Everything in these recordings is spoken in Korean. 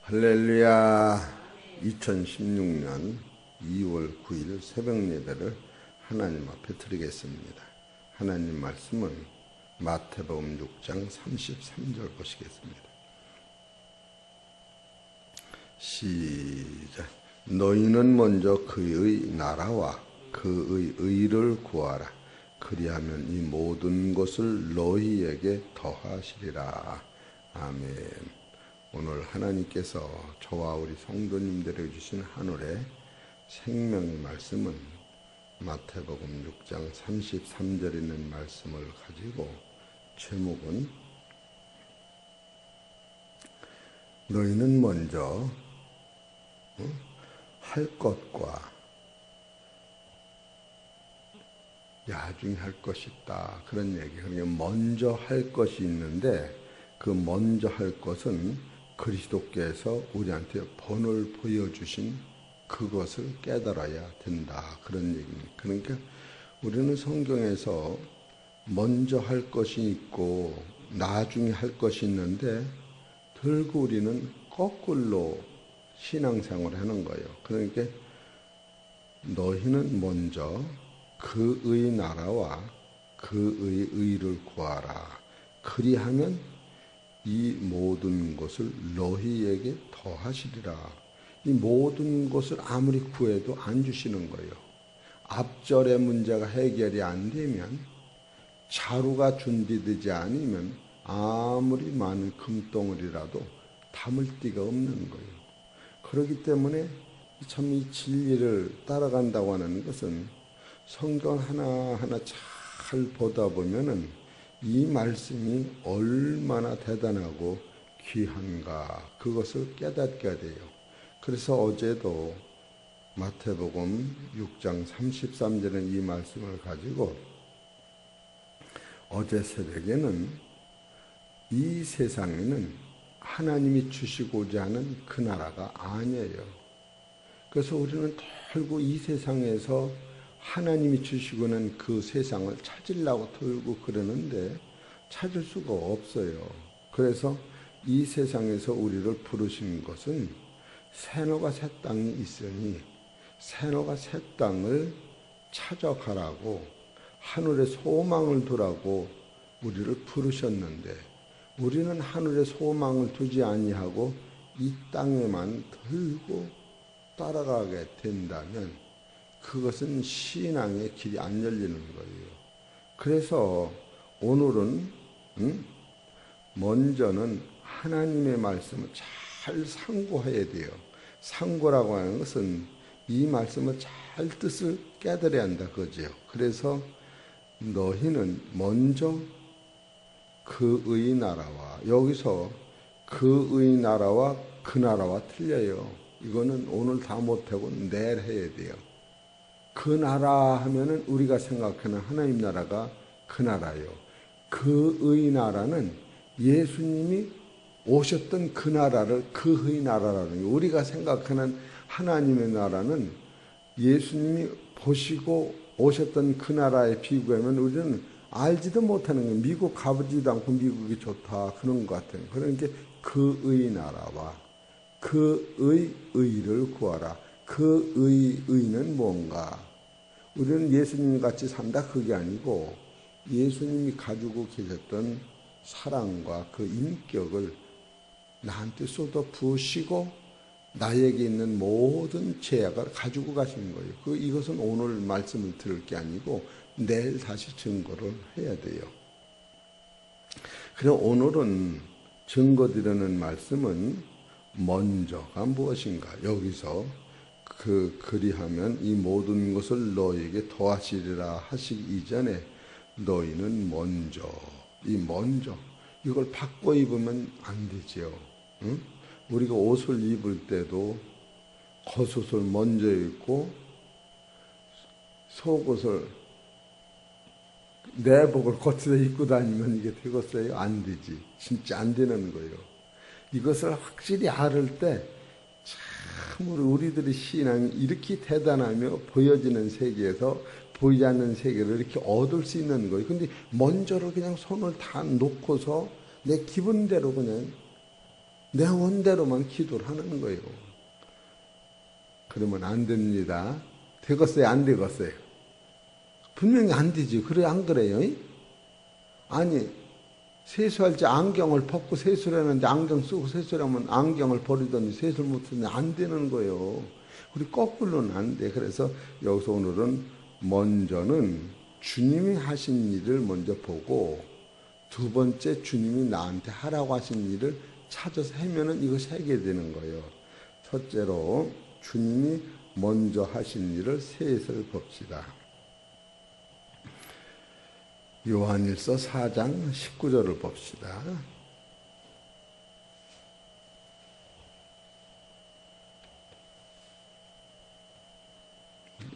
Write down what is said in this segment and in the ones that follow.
할렐루야. 2016년 2월 9일 새벽 예배를 하나님 앞에 드리겠습니다. 하나님 말씀은 마태복음 6장 33절 보시겠습니다. 시작. 너희는 먼저 그의 나라와 그의 의를 구하라. 그리하면 이 모든 것을 너희에게 더하시리라. 아멘. 오늘 하나님께서 저와 우리 성도님들에게 주신 하늘의 생명의 말씀은 마태복음 6장 33절에 있는 말씀을 가지고 제목은 너희는 먼저 할 것과 나중에 할 것이 있다. 그런 얘기. 그러니까 먼저 할 것이 있는데 그 먼저 할 것은 그리스도께서 우리한테 본을 보여주신 그것을 깨달아야 된다. 그런 얘기입니다. 그러니까 우리는 성경에서 먼저 할 것이 있고 나중에 할 것이 있는데 결국 우리는 거꾸로 신앙생활을 하는 거예요. 그러니까 너희는 먼저 그의 나라와 그의 의를 구하라. 그리하면 이 모든 것을 너희에게 더하시리라. 이 모든 것을 아무리 구해도 안 주시는 거예요. 앞절의 문제가 해결이 안 되면, 자루가 준비되지 않으면 아무리 많은 금덩어리라도 담을 데가 없는 거예요. 그렇기 때문에 참 이 진리를 따라간다고 하는 것은 성경 하나하나 잘 보다 보면은 이 말씀이 얼마나 대단하고 귀한가 그것을 깨닫게 돼요. 그래서 어제도 마태복음 6장 33절의 이 말씀을 가지고 어제 새벽에는 이 세상에는 하나님이 주시고자 하는 그 나라가 아니에요. 그래서 우리는 결국 이 세상에서 하나님이 주시고는 그 세상을 찾으려고 들고 그러는데 찾을 수가 없어요. 그래서 이 세상에서 우리를 부르신 것은 새노가 새 땅이 있으니 새노가 새 땅을 찾아가라고 하늘의 소망을 두라고 우리를 부르셨는데 우리는 하늘의 소망을 두지 아니하고 이 땅에만 들고 따라가게 된다면 그것은 신앙의 길이 안 열리는 거예요. 그래서 오늘은 먼저는 하나님의 말씀을 잘 상고해야 돼요. 상고라고 하는 것은 이 말씀을 잘 뜻을 깨달아야 한다 그거죠. 그래서 너희는 먼저 그의 나라와, 여기서 그의 나라와 그 나라와 틀려요. 이거는 오늘 다 못하고 내일 해야 돼요. 그 나라 하면은 우리가 생각하는 하나님 나라가 그 나라예요. 그의 나라는 예수님이 오셨던 그 나라를 그의 나라라는 거예요. 우리가 생각하는 하나님의 나라는 예수님이 보시고 오셨던 그 나라에 비교하면 우리는 알지도 못하는 거예요. 미국 가보지도 않고 미국이 좋다 그런 것 같아요. 그러니까 그의 나라와 그의 의를 구하라. 그의 의는 뭔가? 우리는 예수님 같이 산다 그게 아니고 예수님이 가지고 계셨던 사랑과 그 인격을 나한테 쏟아 부으시고 나에게 있는 모든 죄악을 가지고 가시는 거예요. 이것은 오늘 말씀을 들을 게 아니고 내일 다시 증거를 해야 돼요. 그래서 오늘은 증거드리는 말씀은 먼저가 무엇인가? 여기서 그리하면 이 모든 것을 너희에게 더하시리라 하시기 이전에 너희는 먼저, 이걸 바꿔 입으면 안 되죠. 응? 우리가 옷을 입을 때도 겉옷을 먼저 입고 속옷을 내복을 겉에서 입고 다니면 이게 되겠어요? 안 되지. 진짜 안 되는 거예요. 이것을 확실히 알을 때 참으로 우리들의 신앙이 이렇게 대단하며 보여지는 세계에서 보이지 않는 세계를 이렇게 얻을 수 있는 거예요. 근데 먼저로 그냥 손을 다 놓고서 내 기분대로 그냥 내 원대로만 기도를 하는 거예요. 그러면 안 됩니다. 되겠어요? 안 되겠어요? 분명히 안 되지. 그래, 안 그래요? 아니, 세수할 때 안경을 벗고 세수를 하는데 안경 쓰고 세수를 하면 안경을 버리더니 세수를 못하는데 안 되는 거예요. 우리 거꾸로는 안 돼. 그래서 여기서 오늘은 먼저는 주님이 하신 일을 먼저 보고 두 번째 주님이 나한테 하라고 하신 일을 찾아서 하면은 이것이 해결되는 거예요. 첫째로 주님이 먼저 하신 일을 셋을 봅시다. 요한일서 4장 19절을 봅시다.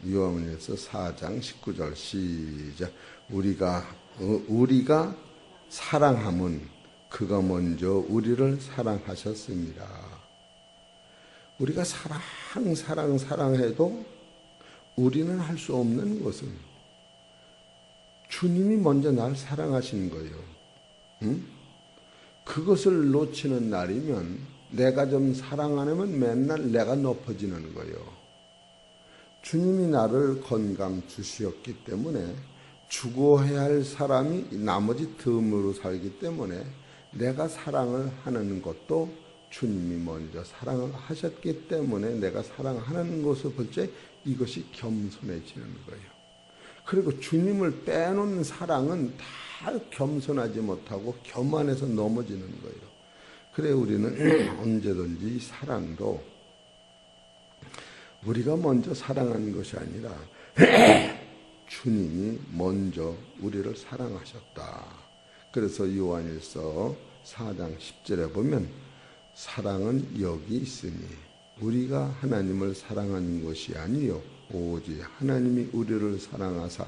요한일서 4장 19절 시작. 우리가 사랑함은 그가 먼저 우리를 사랑하셨습니다. 우리가 사랑해도 우리는 할 수 없는 것은 주님이 먼저 날 사랑하신 거예요. 응? 그것을 놓치는 날이면 내가 좀 사랑 안 하면 맨날 내가 높아지는 거예요. 주님이 나를 건강 주시었기 때문에 죽어야 할 사람이 나머지 덤으로 살기 때문에 내가 사랑을 하는 것도 주님이 먼저 사랑을 하셨기 때문에 내가 사랑하는 것을 볼 때 이것이 겸손해지는 거예요. 그리고 주님을 빼놓는 사랑은 다 겸손하지 못하고 교만해서 넘어지는 거예요. 그래 우리는 언제든지 사랑도 우리가 먼저 사랑하는 것이 아니라 주님이 먼저 우리를 사랑하셨다. 그래서 요한일서 4장 10절에 보면 사랑은 여기 있으니 우리가 하나님을 사랑하는 것이 아니요 오직 하나님이 우리를 사랑하사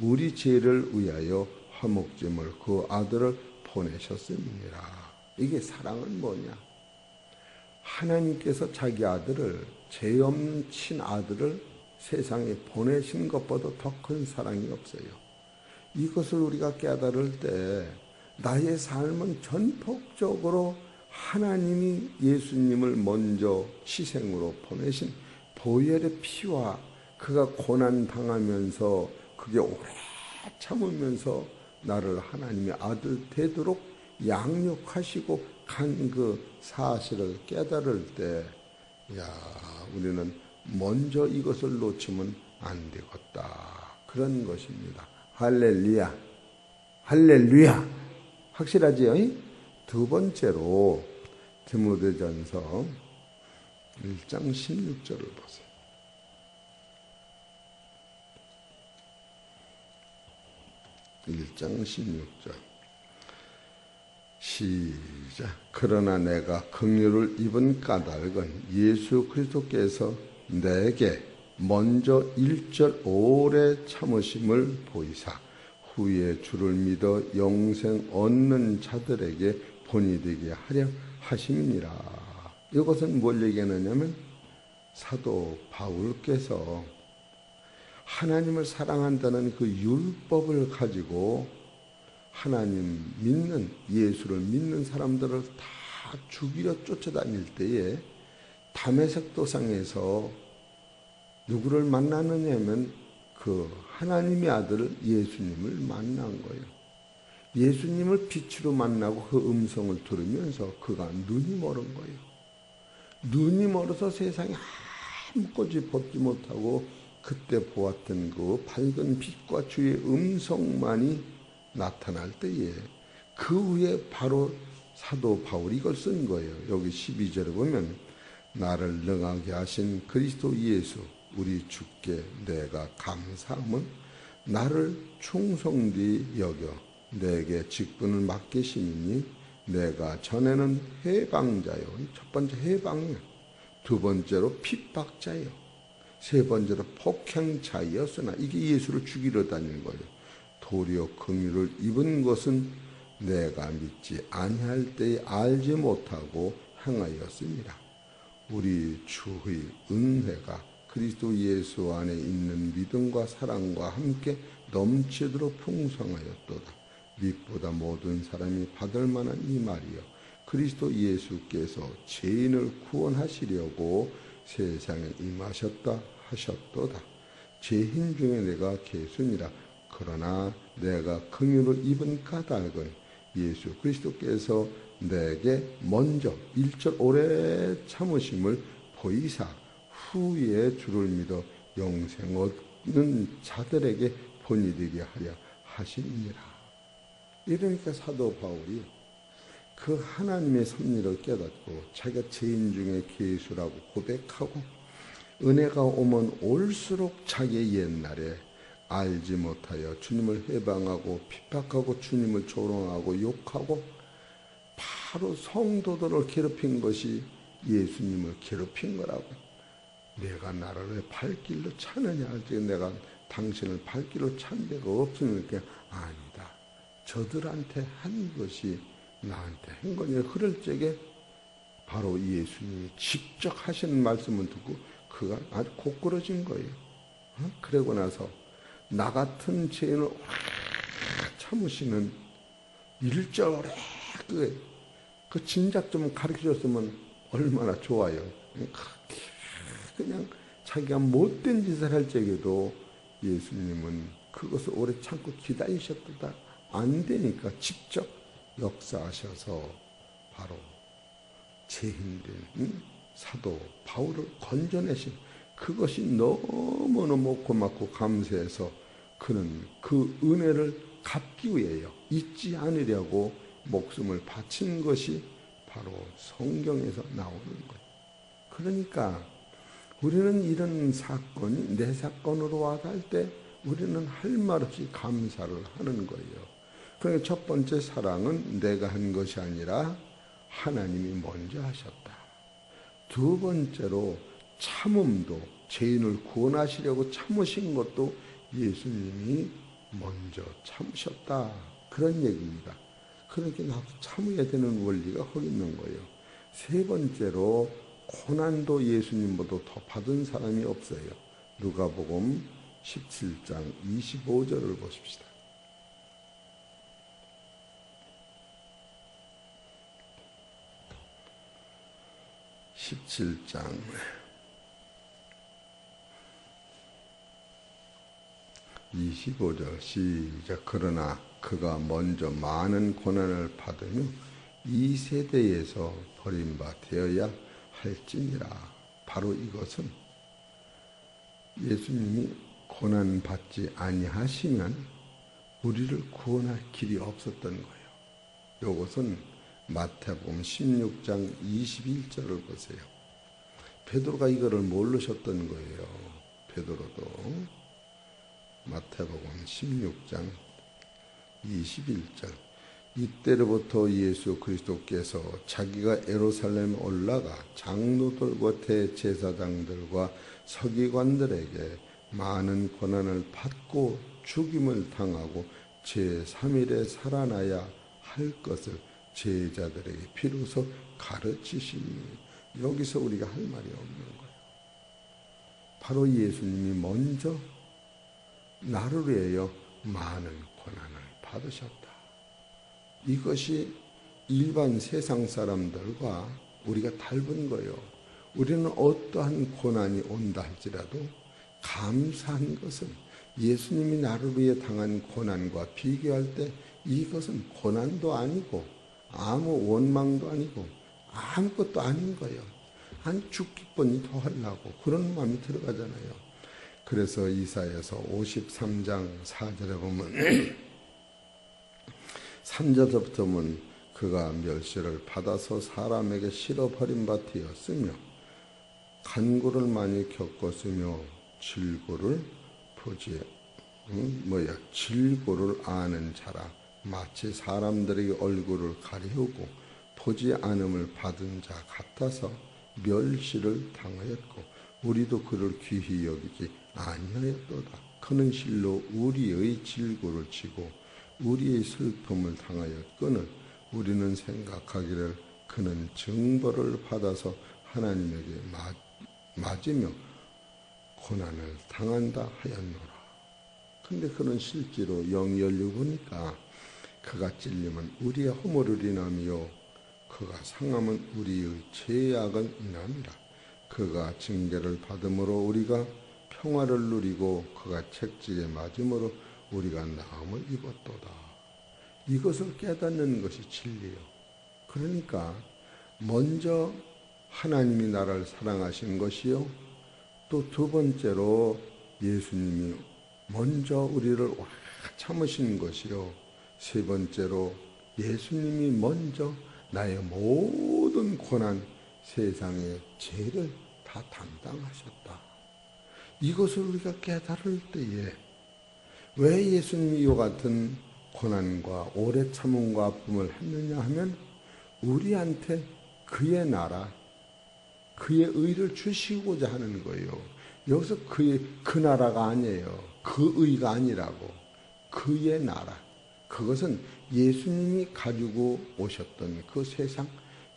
우리 죄를 위하여 화목제물 그 아들을 보내셨습니다. 이게 사랑은 뭐냐? 하나님께서 자기 아들을, 죄 없는 친아들을 세상에 보내신 것보다 더 큰 사랑이 없어요. 이것을 우리가 깨달을 때 나의 삶은 전폭적으로 하나님이 예수님을 먼저 희생으로 보내신 보혈의 피와 그가 고난 당하면서 그게 오래 참으면서 나를 하나님의 아들 되도록 양육하시고 간 그 사실을 깨달을 때, 우리는 먼저 이것을 놓치면 안 되겠다. 그런 것입니다. 할렐루야. 할렐루야. 확실하지요? 두 번째로 디모데전서 1장 16절을 보세요. 1장 16절 시작. 그러나 내가 긍휼을 입은 까닭은 예수 그리스도께서 내게 먼저 일절 오래 참으심을 보이사 후에 주를 믿어 영생 얻는 자들에게 본이 되게 하려 하심이니라. 이것은 뭘 얘기하느냐면 사도 바울께서 하나님을 사랑한다는 그 율법을 가지고 하나님 믿는, 예수를 믿는 사람들을 다 죽이려 쫓아다닐 때에 다메섹 도상에서 누구를 만나느냐 하면 그 하나님의 아들 예수님을 만난 거예요. 예수님을 빛으로 만나고 그 음성을 들으면서 그가 눈이 멀은 거예요. 눈이 멀어서 세상에 아무것도 보지 못하고 그때 보았던 그 밝은 빛과 주의 음성만이 나타날 때에 그 후에 바로 사도 바울이 이걸 쓴 거예요. 여기 12절에 보면 나를 능하게 하신 그리스도 예수 우리 주께 내가 감사함은 나를 충성되이 여겨 내게 직분을 맡기심이니 내가 전에는 해방자요. 첫 번째 해방이요. 두 번째로 핍박자요. 세 번째로 폭행자였으나 이게 예수를 죽이러 다니는 거예요. 도리어 긍휼을 입은 것은 내가 믿지 아니할 때에 알지 못하고 행하였습니다. 우리 주의 은혜가 그리스도 예수 안에 있는 믿음과 사랑과 함께 넘치도록 풍성하였도다. 빛보다 모든 사람이 받을 만한 이 말이요 그리스도 예수께서 죄인을 구원하시려고 세상에 임하셨다 하셨도다. 죄인 중에 내가 개순이라. 그러나 내가 긍휼을 입은 까닭은 예수 그리스도께서 내게 먼저 1절 오래 참으심을 보이사 후에 주를 믿어 영생 얻는 자들에게 본이 되게 하려 하시니라. 이러니까 사도 바울이 그 하나님의 섭리를 깨닫고 자기가 죄인 중에 괴수라고 고백하고 은혜가 오면 올수록 자기의 옛날에 알지 못하여 주님을 해방하고 핍박하고 주님을 조롱하고 욕하고 바로 성도들을 괴롭힌 것이 예수님을 괴롭힌 거라고. 내가 나를 왜 발길로 차느냐 할 때 내가 당신을 발길로 찬 데가 없으니까 아니다. 저들한테 한 것이 나한테 한 거냐. 그럴 적에 바로 예수님이 직접 하시는 말씀을 듣고 그가 아주 고꾸러진 거예요. 그러고 나서 나 같은 죄인을 오래 참으시는 1절에 그 진작 좀 가르쳐줬으면 얼마나 좋아요. 그냥 자기가 못된 짓을 할 적에도 예수님은 그것을 오래 참고 기다리셨다. 안 되니까 직접 역사하셔서 바로 죄인된 사도 바울을 건져내신 그것이 너무너무 고맙고 감사해서 그는 그 은혜를 갚기 위해요. 잊지 않으려고 목숨을 바친 것이 바로 성경에서 나오는 거예요. 그러니까 우리는 이런 사건이 내 사건으로 와닿을 때 우리는 할 말 없이 감사를 하는 거예요. 그러니까 첫 번째 사랑은 내가 한 것이 아니라 하나님이 먼저 하셨다. 두 번째로 참음도 죄인을 구원하시려고 참으신 것도 예수님이 먼저 참으셨다. 그런 얘기입니다. 그러니까 나도 참아야 되는 원리가 거기 있는 거예요. 세 번째로 고난도 예수님보다 더 받은 사람이 없어요. 누가복음 17장 25절을 보십시다. 17장 25절 시작. 그러나 그가 먼저 많은 고난을 받으며 이 세대에서 버림받아야 할지니라. 바로 이것은 예수님이 고난받지 아니하시면 우리를 구원할 길이 없었던 거예요. 이것은 마태복음 16장 21절을 보세요. 베드로가 이거를 모르셨던 거예요. 베드로도 마태복음 16장 21절. 이때로부터 예수 그리스도께서 자기가 예루살렘에 올라가 장로들과 대제사장들과 서기관들에게 많은 고난을 받고 죽임을 당하고 제3일에 살아나야 할 것을 제자들에게 비로소 가르치시니. 여기서 우리가 할 말이 없는 거예요. 바로 예수님이 먼저 나를 위하여 많은 고난을 받으셨다. 이것이 일반 세상 사람들과 우리가 닮은 거예요. 우리는 어떠한 고난이 온다 할지라도 감사한 것은 예수님이 나를 위해 당한 고난과 비교할 때 이것은 고난도 아니고 아무 원망도 아니고 아무것도 아닌 거예요. 아니 죽기 뻔히 더 하려고 그런 마음이 들어가잖아요. 그래서 이사야서 53장 4절에 보면 3절부터 보면 그가 멸시를 받아서 사람에게 실어 버림받았으며 간구를 많이 겪었으며 질고를 질고를 아는 자라. 마치 사람들에게 얼굴을 가리우고 보지 않음을 받은 자 같아서 멸시를 당하였고 우리도 그를 귀히 여기지 아니하였도다. 그는 실로 우리의 질고를 치고 우리의 슬픔을 당하였거늘 우리는 생각하기를 그는 징벌을 받아서 하나님에게 맞으며 고난을 당한다 하였노라. 근데 그는 실제로 영이 열려 보니까 그가 찔림은 우리의 허물을 인하며 그가 상함은 우리의 죄악은 인함이라. 그가 징계를 받음으로 우리가 평화를 누리고 그가 책지에 맞음으로 우리가 나음을 입었도다. 이것을 깨닫는 것이 진리요. 그러니까 먼저 하나님이 나를 사랑하신 것이요, 또 두 번째로 예수님이 먼저 우리를 오래 참으신 것이요, 세 번째로 예수님이 먼저 나의 모든 고난, 세상의 죄를 다 담당하셨다. 이것을 우리가 깨달을 때에 왜 예수님이 이와 같은 고난과 오래 참음과 아픔을 했느냐 하면 우리한테 그의 나라, 그의 의를 주시고자 하는 거예요. 여기서 그 나라가 아니에요. 그 의가 아니라고. 그의 나라. 그것은 예수님이 가지고 오셨던 그 세상,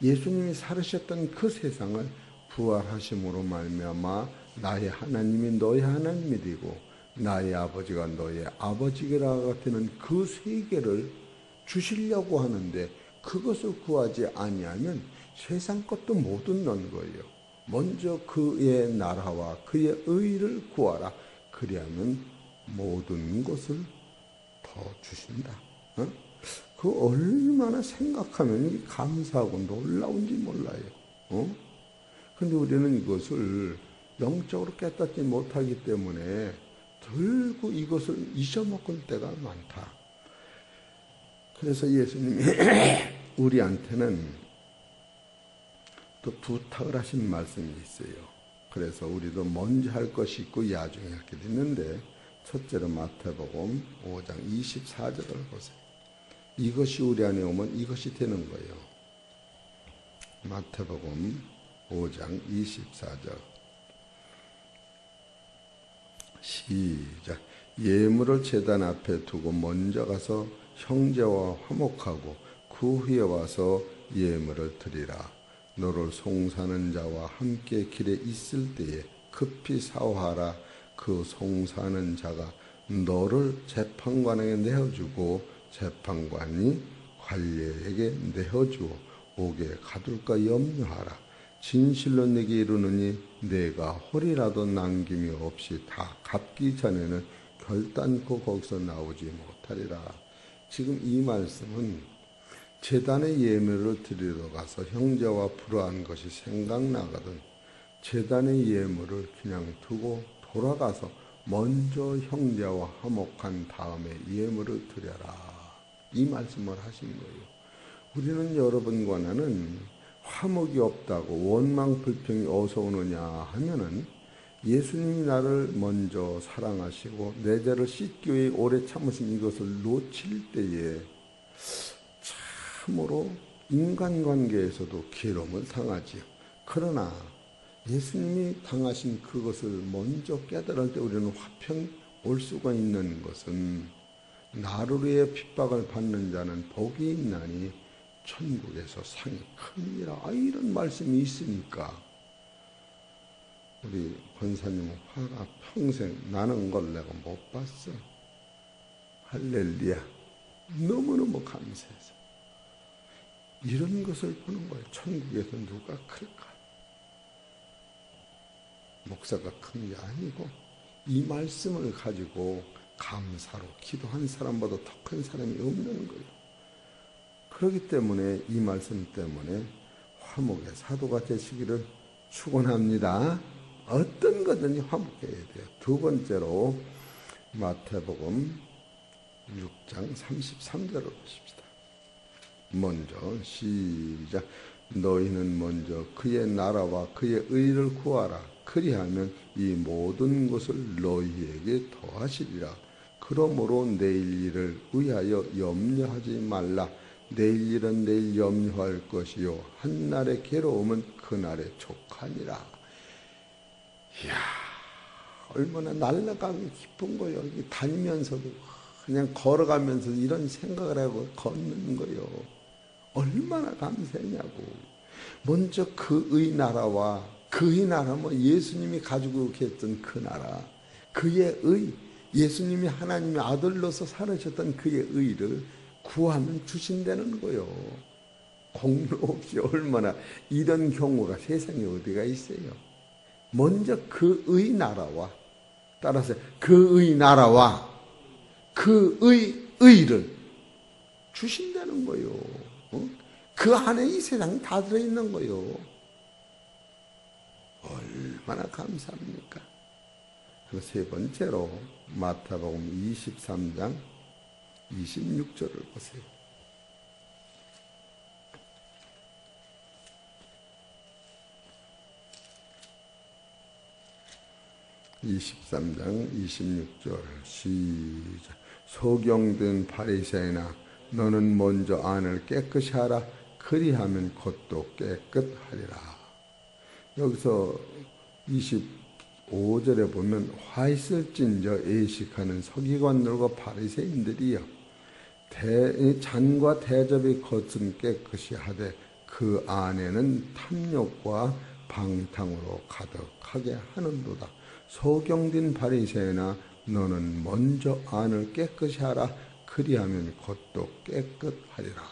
예수님이 살으셨던 그 세상을 부활하심으로 말미암아 나의 하나님이 너의 하나님이 되고 나의 아버지가 너의 아버지가 되는 그 세계를 주시려고 하는데, 그것을 구하지 아니하면 세상 것도 못 얻는 거예요. 먼저 그의 나라와 그의 의를 구하라. 그리하면 모든 것을 더 주신다. 그 얼마나 생각하면 감사하고 놀라운지 몰라요. 근데 우리는 이것을 영적으로 깨닫지 못하기 때문에 결국 이것을 잊어먹을 때가 많다. 그래서 예수님이 우리한테는 또 부탁을 하신 말씀이 있어요. 그래서 우리도 먼저 할 것이 있고 야중에 할 게 있는데, 첫째로 마태복음 5장 24절을 보세요. 이것이 우리 안에 오면 이것이 되는 거예요. 마태복음 5장 24절 시작. 예물을 제단 앞에 두고 먼저 가서 형제와 화목하고 그 후에 와서 예물을 드리라. 너를 송사하는 자와 함께 길에 있을 때에 급히 사오하라. 그 송사하는 자가 너를 재판관에게 내어주고 재판관이 관리에게 내어주어 옥에 가둘까 염려하라. 진실로 내게 이르노니 내가 홀이라도 남김이 없이 다 갚기 전에는 결단코 거기서 나오지 못하리라. 지금 이 말씀은 제단의 예물을 드리러 가서 형제와 불화한 것이 생각나거든 제단의 예물을 그냥 두고 돌아가서 먼저 형제와 화목한 다음에 예물을 드려라. 이 말씀을 하신 거예요. 우리는 여러분과 나는 화목이 없다고 원망 불평이 어디서 오느냐 하면은 예수님이 나를 먼저 사랑하시고 내 죄를 씻기 위해 오래 참으신 이것을 놓칠 때에 참으로 인간관계에서도 괴로움을 당하지요. 그러나 예수님이 당하신 그것을 먼저 깨달을 때 우리는 화평이 올 수가 있는 것은 나를 위해 핍박을 받는 자는 복이 있나니 천국에서 상이 큽니다. 이런 말씀이 있으니까 우리 권사님은 화가 평생 나는 걸 내가 못 봤어. 할렐루야. 너무너무 감사해서 이런 것을 보는 거예요. 천국에서 누가 클까? 목사가 큰 게 아니고 이 말씀을 가지고 감사로 기도한 사람보다 더 큰 사람이 없는 거예요. 그렇기 때문에 이 말씀 때문에 화목의 사도가 되시기를 축원합니다. 어떤 거든지 화목해야 돼요. 두 번째로 마태복음 6장 33절을 보십시다. 먼저 시작. 너희는 먼저 그의 나라와 그의 의를 구하라. 그리하면 이 모든 것을 너희에게 더하시리라. 그러므로 내일 일을 위하여 염려하지 말라. 내일 일은 내일 염려할 것이요 한날의 괴로움은 그날에 족하니라. 이야, 얼마나 날아가기 기쁜 거예요. 다니면서도 그냥 걸어가면서 이런 생각을 하고 걷는 거예요. 얼마나 감사하냐고. 먼저 그의 나라와 그의 나라면 예수님이 가지고 계셨던 그 나라, 그의 의, 예수님이 하나님의 아들로서 살으셨던 그의 의를 구하면 주신다는 거예요. 공로 없이 얼마나 이런 경우가 세상에 어디가 있어요. 먼저 그의 나라와, 따라서 그의 나라와 그의 의를 주신다는 거요. 그 안에 이 세상이 다 들어있는 거요. 얼마나 감사합니까? 그리고 세 번째로 마태복음 23장 26절을 보세요. 23장 26절 시작. 소경된 바리새인아 너는 먼저 안을 깨끗이 하라. 그리하면 겉도 깨끗하리라. 여기서 25절에 보면 화 있을진저 애식하는 서기관들과 바리새인들이여 잔과 대접의 겉은 깨끗이 하되 그 안에는 탐욕과 방탕으로 가득하게 하는도다. 소경된 바리새인아 너는 먼저 안을 깨끗이 하라. 그리하면 겉도 깨끗하리라.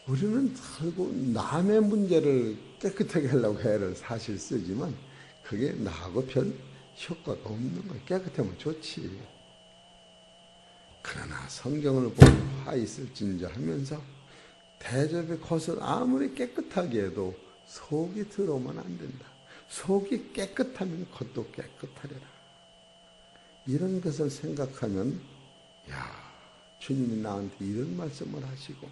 우리는 결국 남의 문제를 깨끗하게 하려고 애를 사실 쓰지만 그게 나하고 별 효과가 없는 거예요. 깨끗하면 좋지. 그러나 성경을 보면 화 있을진저 하면서 대접의 겉을 아무리 깨끗하게 해도 속이 들어오면 안 된다. 속이 깨끗하면 겉도 깨끗하리라. 이런 것을 생각하면 주님이 나한테 이런 말씀을 하시고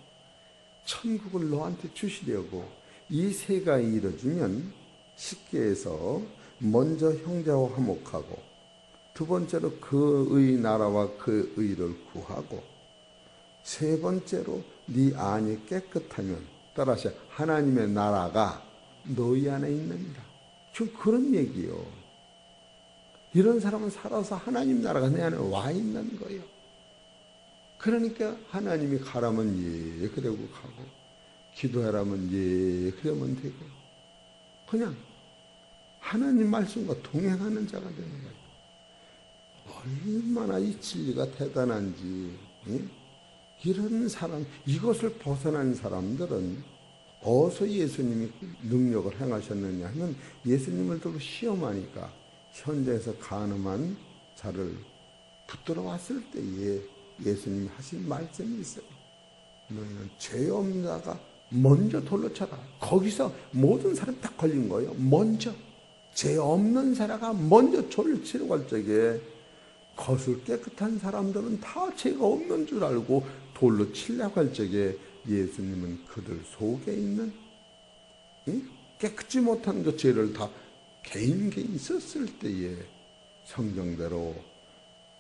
천국을 너한테 주시려고 이 세 가지 이뤄주면 쉽게 해서 먼저 형제와 화목하고 두 번째로 그의 나라와 그 의를 구하고 세 번째로 네 안이 깨끗하면 따라서 하나님의 나라가 너희 안에 있느니라. 지금 그런 얘기요. 이런 사람은 살아서 하나님 나라가 내 안에 와 있는 거예요. 그러니까 하나님이 가라면 예 그러고 가고 기도하라면 예 그러면 되고 그냥 하나님 말씀과 동행하는 자가 되는 거예요. 얼마나 이 진리가 대단한지. 이런 사람, 이것을 벗어난 사람들은 어디서 예수님이 능력을 행하셨느냐 하면 예수님을 두고 시험하니까 현재에서 가늠한 자를 붙들어 왔을 때에 예수님이 하신 말씀이 있어요. 너희는 죄 없는 자가 먼저 돌로 쳐라. 거기서 모든 사람 다 걸린 거예요. 먼저 죄 없는 사람가 먼저 돌을 치러 갈 적에 겉을 깨끗한 사람들은 다 죄가 없는 줄 알고 돌로 치려고 할 적에 예수님은 그들 속에 있는 깨끗지 못한 그 죄를 다 개인 썼을 때에 성경대로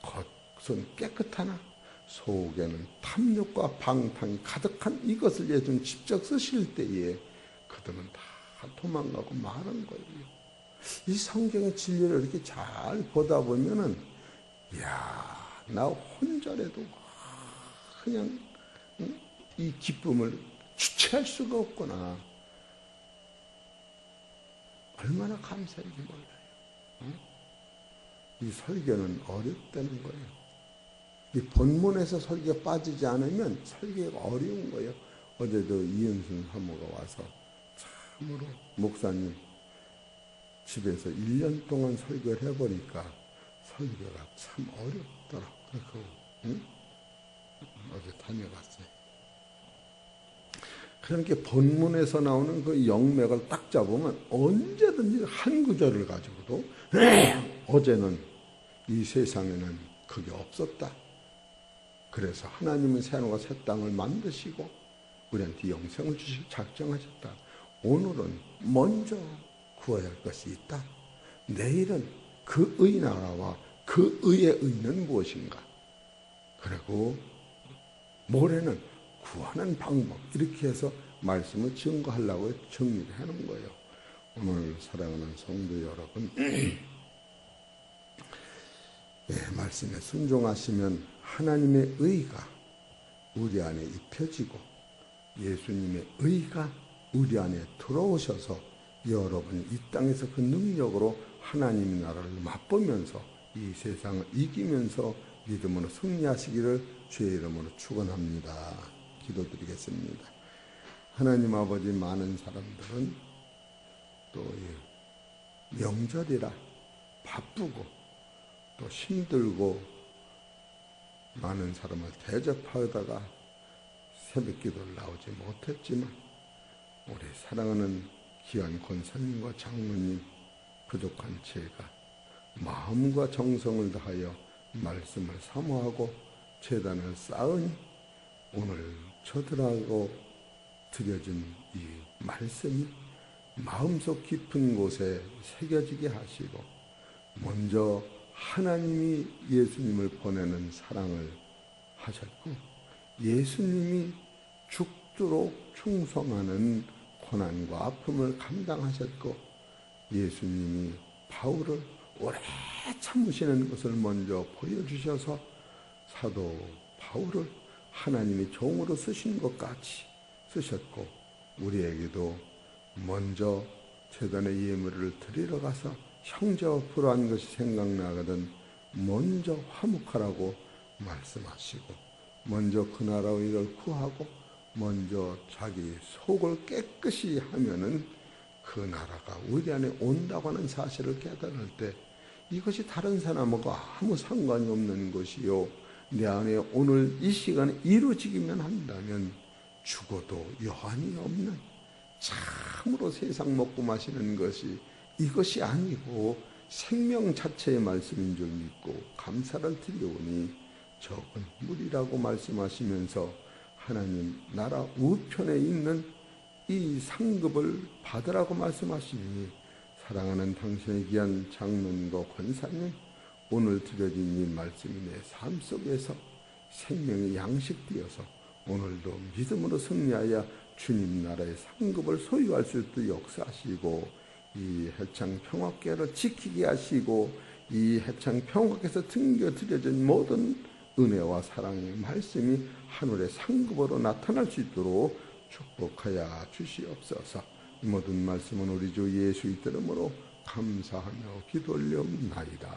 겉은 깨끗하나 속에는 탐욕과 방탕이 가득한 이것을 예수님 직접 쓰실 때에 그들은 다 도망가고 마는 거예요. 이 성경의 진리를 이렇게 잘 보다 보면은 나 혼자라도 그냥 이 기쁨을 주체할 수가 없구나. 얼마나 감사한지 몰라요. 이 설교는 어렵다는 거예요. 이 본문에서 설교가 빠지지 않으면 설교가 어려운 거예요. 어제도 이은순 사모가 와서 참으로 목사님 집에서 1년 동안 설교를 해보니까 설교가 참 어렵더라고요. 어제 다녀갔어요. 그러니까 본문에서 나오는 그 영맥을 딱 잡으면 언제든지 한 구절을 가지고도 어제는 이 세상에는 그게 없었다. 그래서 하나님은 새하늘과 새 땅을 만드시고 우리한테 영생을 주시고 작정하셨다. 오늘은 먼저 구해야 할 것이 있다. 내일은 그의 나라와 그 의의 의는 무엇인가. 그리고 모레는 구하는 방법. 이렇게 해서 말씀을 증거하려고 정리를 해놓은 거예요. 오늘 사랑하는 성도 여러분, 말씀에 순종하시면 하나님의 의가 우리 안에 입혀지고 예수님의 의가 우리 안에 들어오셔서 여러분이 이 땅에서 그 능력으로 하나님의 나라를 맛보면서 이 세상을 이기면서 믿음으로 승리하시기를 주의 이름으로 축원합니다. 기도드리겠습니다. 하나님 아버지 많은 사람들은 또 명절이라 바쁘고 또 힘들고 많은 사람을 대접하다가 새벽 기도를 나오지 못했지만 우리 사랑하는 귀한 권사님과 장로님 부족한 제가 마음과 정성을 다하여 말씀을 사모하고 제단을 쌓으니 오늘 저들하고 드려진 이 말씀이 마음속 깊은 곳에 새겨지게 하시고 먼저 하나님이 예수님을 보내는 사랑을 하셨고 예수님이 죽도록 충성하는 고난과 아픔을 감당하셨고 예수님이 바울을 오래 참으시는 것을 먼저 보여주셔서 사도 바울을 하나님이 종으로 쓰신 것 같이 쓰셨고 우리에게도 먼저 제단의 예물을 드리러 가서 형제와 불화한 것이 생각나거든 먼저 화목하라고 말씀하시고 먼저 그 나라의 일을 구하고 먼저 자기 속을 깨끗이 하면은 그 나라가 우리 안에 온다고 하는 사실을 깨달을 때 이것이 다른 사람하고 아무 상관이 없는 것이요 내 안에 오늘 이 시간에 이루어지기만 한다면 죽어도 여한이 없는 참으로 세상 먹고 마시는 것이 이것이 아니고 생명 자체의 말씀인 줄 믿고 감사를 드리오니 적은 물이라고 말씀하시면서 하나님 나라 우편에 있는 이 상급을 받으라고 말씀하시니 사랑하는 당신의 귀한 장로님과 권사님 오늘 드려진 이 말씀이 내 삶 속에서 생명의 양식되어서 오늘도 믿음으로 승리하여 주님 나라의 상급을 소유할 수 있도록 역사하시고 이 해창 평화교회를 지키게 하시고 이 해창 평화교회에서 등겨드려진 모든 은혜와 사랑의 말씀이 하늘의 상급으로 나타날 수 있도록 축복하여 주시옵소서. 이 모든 말씀은 우리 주 예수의 이름으로 감사하며 기도 올려옵나이다.